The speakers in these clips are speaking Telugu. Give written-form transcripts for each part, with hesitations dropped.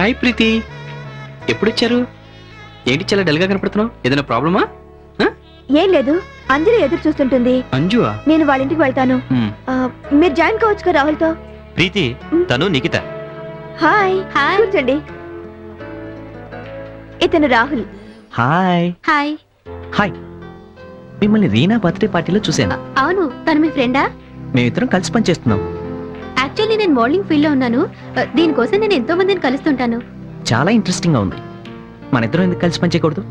హాయ్ ప్రీతి, ఎప్పుడొచ్చారు? ఏంటి చాలా డల్గా కనపడుతున్నావు? ఏదైనా ప్రాబ్లమా? ఏం లేదు, అంజలి ఎదురు చూస్తుంటుంది. అంజువా? నేను వాళ్ళ ఇంటికి వెళ్తాను. మీరు జాయిన్ కావచ్చు కదా రాహుల్ తో. ప్రీతి తను నిఖిత. హాయ్. కూర్చోండి. ఇతను రాహుల్. హాయ్. హాయ్. హాయ్. మిమ్మల్ని రీనా బర్త్డే పార్టీలో చూశాను. అవును, తను మీ ఫ్రెండా? మేమిద్దరం కలిసి పనిచేస్తున్నాం. యాక్చువల్లీ నేను మోడలింగ్ ఫీల్డ్ లో ఉన్నాను. దీనికోసం నేను ఎంతో మందిని కలుస్తుంటాను. చాలా ఇంట్రెస్టింగ్ గా ఉంది. మన ఇద్దరం ఎందుకు కలిసి పనిచేయకూడదు?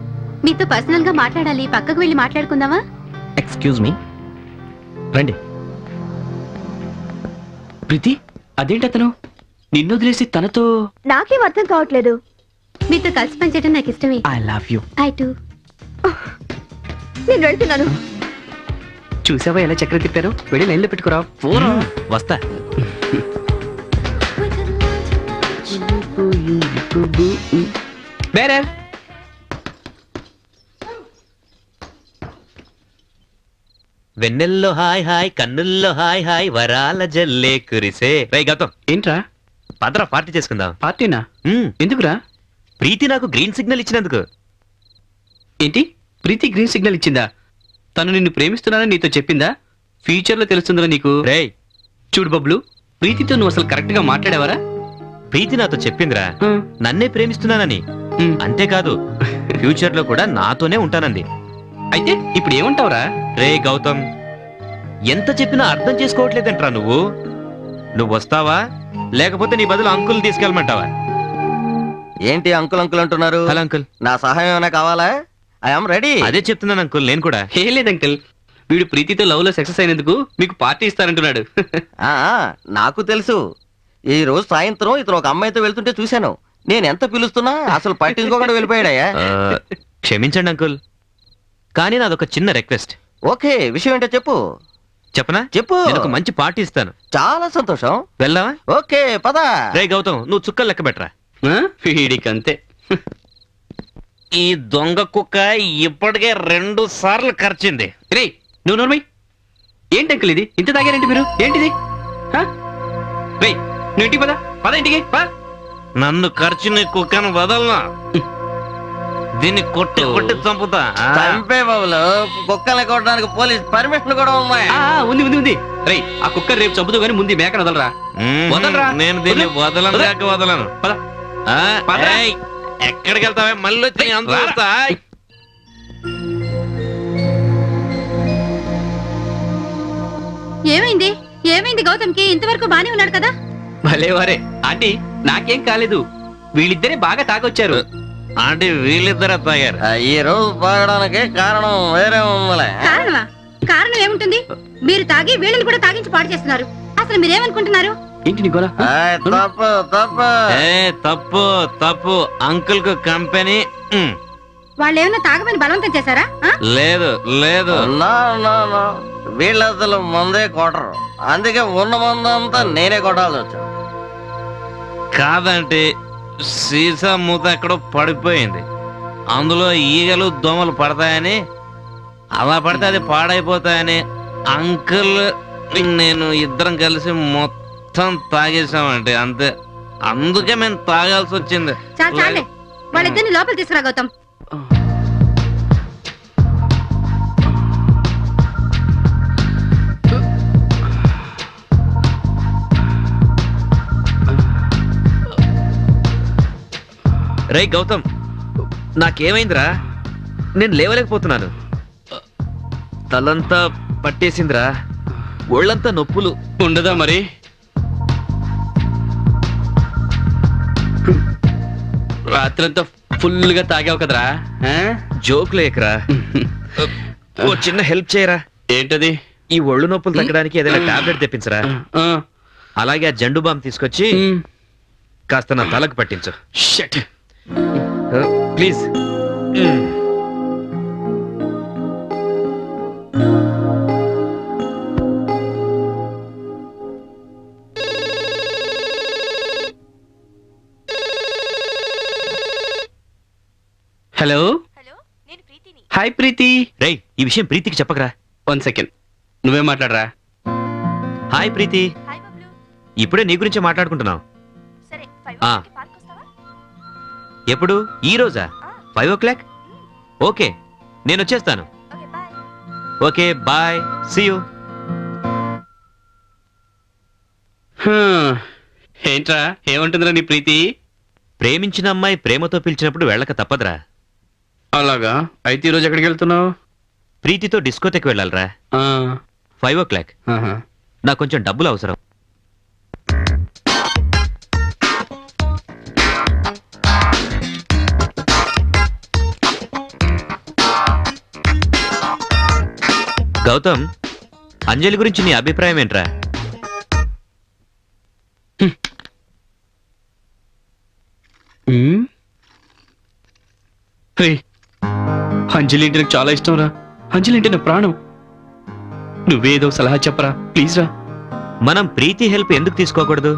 మీతో పర్సనల్ గా మాట్లాడాలి. పక్కకు వెళ్ళి మాట్లాడుకుందామా? ఎక్స్క్యూజ్ మీ, రండి. ప్రీతి, అదేంటి అతను నిన్ను వదిలేసి తనతో? నాకేం అర్థం కావట్లేదు. మీతో కలిసి పనిచేయడం నాకు ఇష్టమే. I love you. I to. నేను వెళ్తున్నాను. చూసావా ఎలా చక్ర తిప్పారు? వెళ్ళి లైన్లో పెట్టుకురా. వస్తా. బేరర్. వెన్నెల్లో హాయ్ హాయ్, కన్నుల్లో హాయ్ హాయ్, వరాల జల్లే కురిసే. రై గౌతమ్, ఏంట్రా? పదరా పార్టీ చేసుకుందాం. పార్టీనా? ఎందుకురా? ప్రీతి నాకు గ్రీన్ సిగ్నల్ ఇచ్చినందుకు. ఏంటి? ప్రీతి గ్రీన్ సిగ్నల్ ఇచ్చిందా? తను నిన్ను ప్రేమిస్తున్నానని నీతో చెప్పిందా? ఫ్యూచర్ లో తెలుస్తుందా నీకు? రేయ్ చూడు బబ్లు, ప్రీతితో నువ్వు అసలు కరెక్ట్ గా మాట్లాడావరా? ప్రీతి నాతో చెప్పిందిరా నన్నే ప్రేమిస్తున్నానని. అంతేకాదు ఫ్యూచర్ లో కూడా నాతోనే ఉంటానంది. అయితే ఇప్పుడు ఏమంటావురా? రే గౌతమ్, ఎంత చెప్పినా అర్థం చేసుకోవట్లేదంట్రా నువ్వు. నువ్వు వస్తావా లేకపోతే నీ బదులు అంకుల్ తీసుకెళ్ళమంటావా? ఏంటి అంకుల్ అంకుల్ అంటున్నారు? హలో అంకుల్, నా సహాయం ఏమైనా కావాలా? I'm ready. అదే చెప్తున్నాను అంకుల్ నేను కూడా. ఏం లేదు అంకుల్, వీడు ప్రీతితో లవ్ లో సక్సెస్ అయినందుకు మీకు పార్టీ ఇస్తానంటున్నాడు. నాకు తెలుసు. ఈ రోజు సాయంత్రం ఇతను ఒక అమ్మాయితో వెళ్తుంటే చూశాను. నేను ఎంత పిలుస్తున్నా అసలు పట్టించుకోకుండా వెళ్ళిపోయాడయ్యా. క్షమించండి అంకుల్, కానీ నాదొక చిన్న రిక్వెస్ట్. ఓకే, విషయం ఏంటో చెప్పు. చెప్పనా? చెప్పు. నేను ఒక మంచి పార్టీ ఇస్తాను. చాలా సంతోషం. వెళ్దామా? ఓకే పద. రే గౌతమ్, నువ్వు చుక్కలు లెక్క పెట్టరా. వీడికంతే. ఈ దొంగ కుక్క ఇప్పటికే 2 సార్లు ఖర్చింది. రే నువ్వు నోర్మై. ఏంటి అంకుల్ ఇది? ఇంత తాగారేంటి మీరు? ఏంటిది? రే నువ్వు ఇంటికి పద. పద ఇంటికి పద. నన్ను ఖర్చుని కుక్కను వదలనా? దీన్ని కొట్టి కొట్టి చంపుతా. చంపే బాబులు, కుక్కల్ని కొట్టడానికి పోలీస్ పర్మిషన్ కూడా ఉన్నాయి. ఉంది ఉంది ఉంది. రే ఆ కుక్క రేపు చంపుతూ గానీ ముందు మేకను వదలరా. వదలరా. నేను దీన్ని వదలను. పద. ఏయ్, ఎక్కడికి వెళ్తావే? మళ్ళీ వచ్చి నీ అంత చూస్తా. ఏమైంది? ఏమైంది గౌతమ్కి? ఇంతవరకు బానే ఉన్నాడు కదా? భలే వారే ఆంటీ, నాకేం కాలేదు. వీళ్ళిద్దరే బాగా తాగొచ్చారు. అంటే వీళ్ళిద్దరే తాగారు. ఈ రోజు తాగడానికి కారణం వేరే ఉందిలే. కారణమా? కారణం ఏముంటుంది? మీరు తాగి వీళ్ళని కూడా తాగించి పాడు చేస్తున్నారు. అసలు మీరేమనుకుంటున్నారు? ఏంటి నీ గోలా? తప్పు తప్పు. తప్పు తప్పు. అంకుల్ కు కంపెనీ. వాళ్ళు ఏమైనా తాగమని బలవంతం చేశారా? లేదు లేదు. వీళ్ళు అసలు మందే కొట్టరు, అందుకే ఉన్న మందంతా నేనే కొట్టాల్సి వచ్చాను. కాదంటే సీసా మూత ఎక్కడో పడిపోయింది, అందులో ఈగలు దోమలు పడతాయని, అలా పడితే అది పాడైపోతాయని అంకుల్ నేను ఇద్దరం కలిసి మొత్తం తాగేసామంటే అంతే. అందుకే మేము తాగాల్సి వచ్చింది. చాలే, వాళ్ళిద్దరిని లోపల తీసుకురా గౌతమ్. రే గౌతమ్, నాకేమైందిరా? నేను లేవలేకపోతున్నాను. తలంతా పట్టేసిందిరా, ఒళ్ళంతా నొప్పులు. ఉండదా మరి? రాత్రంతా ఫుల్ గా తాగావు కదరా. జోక్ లేకరా. ఓ చిన్న హెల్ప్ చేయరా. ఏంటది? ఈ ఒళ్ళు నొప్పులు తగ్గడానికి ఏదైనా టాబ్లెట్ తెప్పించరా. అలాగే ఆ జండు బామ్ తీసుకొచ్చి కాస్త నా తలకు పట్టించు. ప్లీజ్. హలో. హాయ్ ప్రీతి. రేయ్, ఈ విషయం ప్రీతికి చెప్పకరా. 1 సెకండ్, నువ్వే మాట్లాడరా. హాయ్ ప్రీతి, ఇప్పుడే నీ గురించి మాట్లాడుకుంటున్నాం. ఎప్పుడు? ఈ రోజా? 5 o'clock? ఓకే, నేను వచ్చేస్తాను. Okay, bye, see you. ఏంట్రా, ఏమంటుందిరా నీ ప్రీతి? ప్రేమించిన అమ్మాయి ప్రేమతో పిలిచినప్పుడు వెళ్ళక తప్పదురా. అలాగా? అయితే ఈరోజు ఎక్కడికి వెళ్తున్నావు? ప్రీతితో డిస్కోతెకి వెళ్ళాలరా. 5 o'clock. నాకు కొంచెం డబ్బులు అవసరం. గౌతమ్, అంజలి గురించి నీ అభిప్రాయం ఏంట్రా? అంజలి అంటే నాకు చాలా ఇష్టం రా. అంజలి అంటే నా ప్రాణం. నువ్వేదో సలహా చెప్పరా ప్లీజ్ రా. మనం ప్రీతి హెల్ప్ ఎందుకు తీసుకోకూడదు?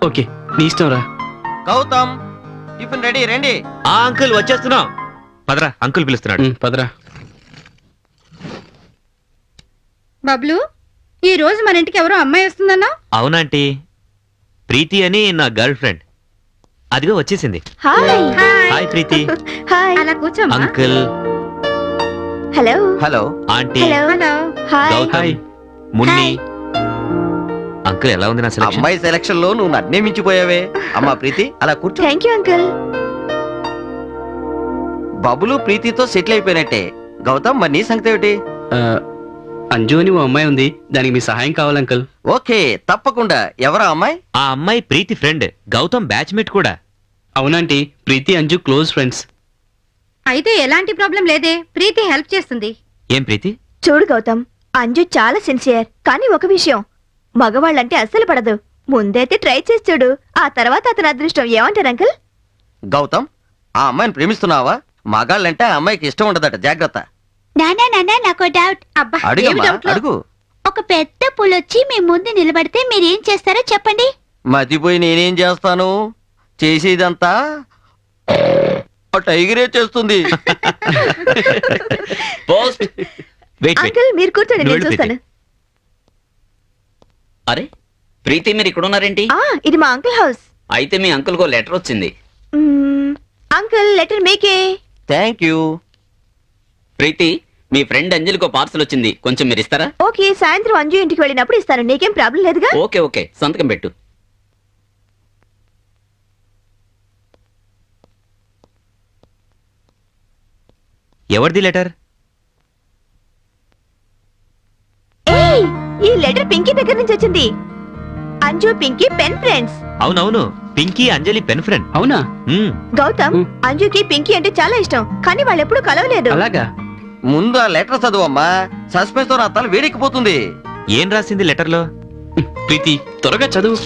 ఓకే, నీ ఇష్టం రా. గౌతమ్, టిఫిన్ రెడీ, రండి. ఆ అంకుల్ వచ్చేస్తున్నాం. పదరా, అంకుల్ పిలుస్తున్నాడు. పదరా. బబ్లు, ఈ రోజు మన ఇంటికి ఎవరో అమ్మాయి వస్తుందన్నా? అవునాంటీ, ప్రీతి అని నా గర్ల్ ఫ్రెండ్. అదిగో వచ్చేసింది. హాయ్ హాయ్ ప్రీతి. హాయ్ అలా కూర్చోమ్మా. Uncle, hello hello. Aunty, hello hello. Hi Gautam, Munni. Uncle, ఎలా ఉంది నా సెలక్షన్? అమ్మాయి సెలక్షన్ లో నువ్వు నన్నే మించిపోయావే. అమ్మా ప్రీతి, అలా కూర్చో. Thank you uncle. బబులు ప్రీతితో సెటిల్ అయిపోయినట్టే. గౌతమ్, మరి నీ సంగతి ఏమిటి? అంజు అని ఓ అమ్మాయి ఉంది, దానికి మీ సహాయం కావాలి అంకుల్. ఓకే, తప్పకుండా. ఎవరా అమ్మాయి? ఆ అమ్మాయి ప్రీతి ఫ్రెండ్, గౌతమ్ బ్యాచ్మేట్ కూడా. అవునంటీ, ప్రీతి అంజు క్లోజ్ ఫ్రెండ్స్. అయితే ఎలాంటి ప్రాబ్లం లేదే, ప్రీతి హెల్ప్ చేస్తుంది. ఏం ప్రీతి? చూడు గౌతమ్, అంజు చాలా సిన్సియర్, కానీ ఒక విషయం, మగవాళ్ళంటే అస్సలు పడదు. ముందైతే ట్రై చేసి చూడు, ఆ తర్వాత అతని అదృష్టం. ఏమంటారు అంకుల్? గౌతమ్, ఆ అమ్మాయిని ప్రేమిస్తున్నావా? మగాళ్ళంటే ఆ అమ్మాయికి ఇష్టం ఉండదట, జాగ్రత్త. నానా నాకు డౌట్. అబ్బా, ఏమి అడుగమ్మా, డౌట్లు? అడుగు. ఒక పెద్ద పులొచ్చి మీ ముందు నిలబడితే మీరేం చేస్తారో చెప్పండి. మతిపోయి నేనేం చేస్తాను? చేసేదంతా ఆ టైగరే చేస్తుంది. పోస్ట్. Wait, wait. అంకుల్ మీరు కూర్చోండి, నువ్వు నేను వెళ్ళు, చూస్తాను. అరే ప్రీతి, మీరు ఇక్కడ ఉన్నారేంటి? ఇది మా అంకుల్ హౌస్. అయితే మీ అంకుల్ కో లెటర్ వచ్చింది. అంకుల్ లెటర్ మీకే. Thank you. ప్రీతి, మీ ఫ్రెండ్ అంజలికో పార్సల్ వచ్చింది, కొంచెం మీరు ఇస్తారా? ఓకే, సాయంత్రం అంజు ఇంటికి వెళ్ళినప్పుడు ఇస్తాను, నీకేం ప్రాబ్లం లేదుగా? ఓకే ఓకే, సంతకం పెట్టు. ఎవరిది లెటర్? ఏయ్, ఈ లెటర్ పింకీ దగ్గర నుంచి వచ్చింది. Anju Pinky pen friends. అవునవును, పింకీ అంజలి పెన్ ఫ్రెండ్. అవునా? గౌతమ్, అంజుకి పింకీ అంటే చాలా ఇష్టం, కానీ వాళ్ళు ఎప్పుడు కలవలేదు. అలాగా? ముందు ఆ లెటర్ చదువమ్మా, సస్పెన్స్ తో నా తల వేడెక్కిపోతుంది. ఏం రాసింది లెటర్లో? ప్రీతి, త్వరగా చదువు.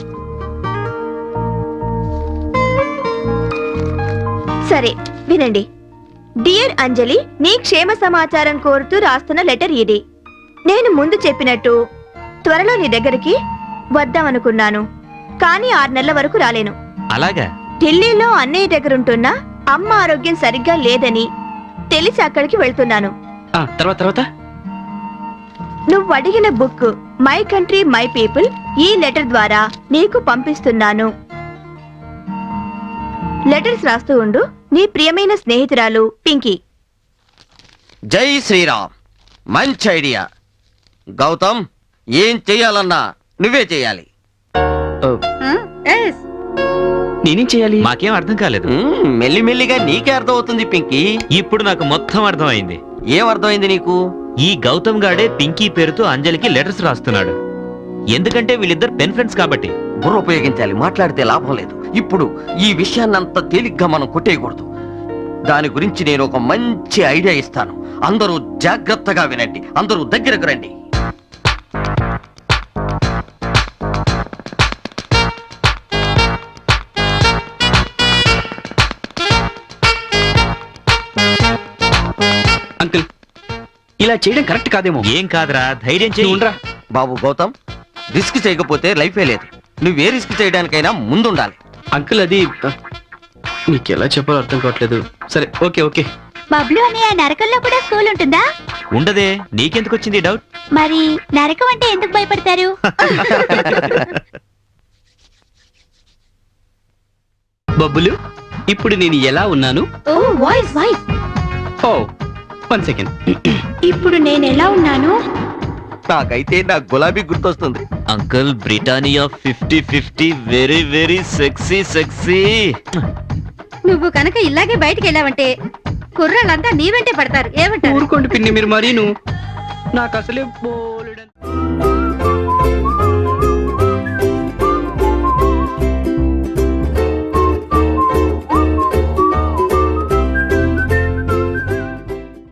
సరే వినండి. డియర్ అంజలి, నీ క్షేమ సమాచారం కోరుతూ రాస్తున్న లెటర్ ఇది. నేను ముందు చెప్పినట్టు త్వరలో నీ దగ్గరికి వద్దామనుకున్నాను, కానీ 6 నెలల వరకు రాలేను. అలాగా? ఢిల్లీలో అన్నయ్య దగ్గరుంటున్న అమ్మ ఆరోగ్యం సరిగ్గా లేదని తెలిసి అక్కడికి వెళ్తున్నాను. తర్వాత నువ్వు అడిగిన book my country my people ఈ లెటర్ ద్వారా నీకు పంపిస్తున్నాను. లెటర్స్ రాస్తూ ఉండు. నీ ప్రియమైన స్నేహితురాలు పింకీ. జై శ్రీరామ్. మంచి ఐడియా. గౌతమ్, ఏం చెయ్యాలన్నా నువ్వే చెయ్యాలి. ఎస్. నేనేం చేయాలి? మాకేం అర్థం కాలేదు. మెల్లిమెల్లిగా నీకే అర్థమవుతుంది పింకీ. ఇప్పుడు నాకు మొత్తం అర్థమైంది. ఏం అర్థమైంది నీకు? ఈ గౌతమ్ గాడే పింకీ పేరుతో అంజలికి లెటర్స్ రాస్తున్నాడు. ఎందుకంటే వీళ్ళిద్దరు పెన్ ఫ్రెండ్స్ కాబట్టి. బుర్ర ఉపయోగించాలి, మాట్లాడితే లాభం లేదు. ఇప్పుడు ఈ విషయాన్నంత తేలిగ్గా మనం కొట్టేయకూడదు. దాని గురించి నేను ఒక మంచి ఐడియా ఇస్తాను. అందరూ జాగ్రత్తగా వినండి. అందరూ దగ్గరకు రండి. అంకుల్, ఇలా చేయడం కరెక్ట్ కాదేమో. ఏం కాదురా, ధైర్యం నువ్వు చేయి. ఉండరా. బాబు గౌతమ్, రిస్క్ చేయకపోతే లైఫే లేదు. నువ్వే రిస్క్ చేయడానికైనా ముందుండాలి. అంకుల్, అది నీకు ఎలా చెప్పాలో అర్థం కావట్లేదు. సరే, ఓకే ఓకే. బబ్లు అని ఆ నరకంలో కూడా స్కూల్ ఉంటుందా? ఉండదే, నీకెందుకు వచ్చింది డౌట్? మరి నరకం అంటే ఎందుకు భయపడతారు? బబ్బులు, ఇప్పుడు నేను ఎలా ఉన్నాను? ఓ వాయిస్ వాయిస్. ఓ 1 సెకండ్. ఇప్పుడు నేను ఎలా ఉన్నాను? నాకైతే నా గులాబీ గుర్తొస్తుంది. Uncle Britannia 50-50 very very sexy sexy. నువ్వు కనుక ఇలాగే బయటికి వెళ్ళావంటే కుర్రాళ్ళంతా నీ వెంటే పడతారు. ఏమంటారు? ఊరుకోండి పిన్ని, మీరు మరీను. నాకు అసలే బోలెడంత